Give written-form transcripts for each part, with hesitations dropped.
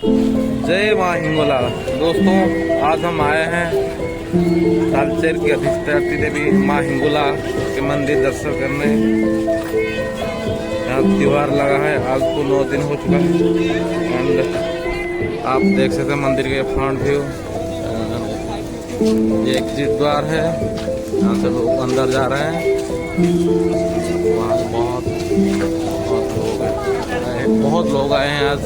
जय माँ हिंगोला। दोस्तों, आज हम आए हैं तालचेर की अधिष्ठात्री देवी माँ हिंगोला के मंदिर दर्शन करने। यहाँ त्योहार लगा है, आज तो 9 दिन हो चुका है। एंड आप देख सकते हैं मंदिर के फ्रंट व्यू। ये एग्जिट द्वार है, यहाँ से लोग अंदर जा रहे हैं। वहाँ से बहुत लोग आए हैं आज।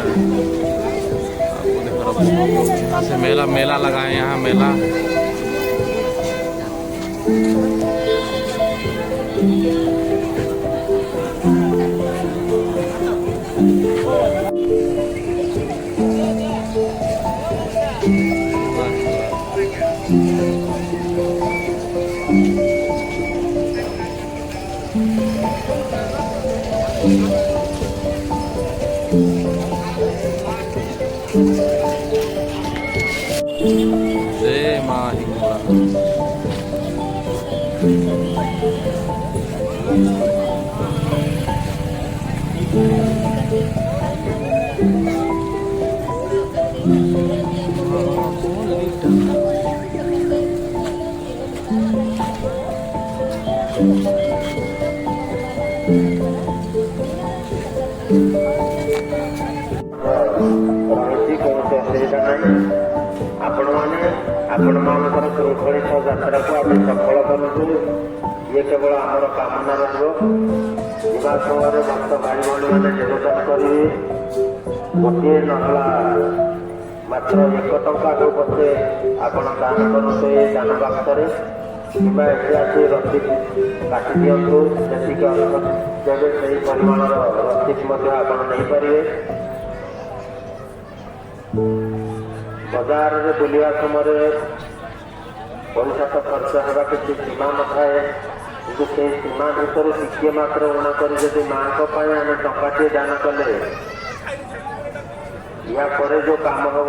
आपको दिख रहा है, बहुत लोग यहाँ से मेला लगा है। यहाँ मेला जय माँ हिंगोला। ଆପଣମାନଙ୍କର ଶୃଙ୍ଖଳିତ ଯାତ୍ରାକୁ ଆମେ ସଫଳ କରୁଛୁ। ଇଏ କେବଳ ଆମର କାମନା ରହିବ। ଯିବା ସମୟରେ ଭକ୍ତ ଭାଇ ଭଉଣୀମାନେ ଯୋଗଦାନ କରିବେ। ଗୋଟିଏ ନହେଲା ମାତ୍ର 1 ଟଙ୍କା ହେଉ ପଛେ ଆପଣ ଦାନ କରନ୍ତୁ ଏ ଦାନ ବାକ୍ସରେ, କିମ୍ବା ଏଠି ଆସି ରସିଦ କାଟି ଦିଅନ୍ତୁ। ଯେତିକି ଅର୍ଥ ଦେବେ ସେହି ପରିମାଣର ରସିଦ ମଧ୍ୟ ଆପଣ ନେଇପାରିବେ। ବଜାରରେ ବୁଲିବା ସମୟରେ ପଇସା ତ ଖର୍ଚ୍ଚ ହେବା କିଛି ସୀମା ନଥାଏ, କିନ୍ତୁ ସେହି ସୀମା ଭିତରୁ ଟିକିଏ ମାତ୍ର ଋଣ କରି ଯଦି ମାଙ୍କ ପାଇଁ ଆମେ ଟଙ୍କାଟିଏ ଦାନ କଲେ, ୟା ପରେ ଯୋଉ କାମ ହବ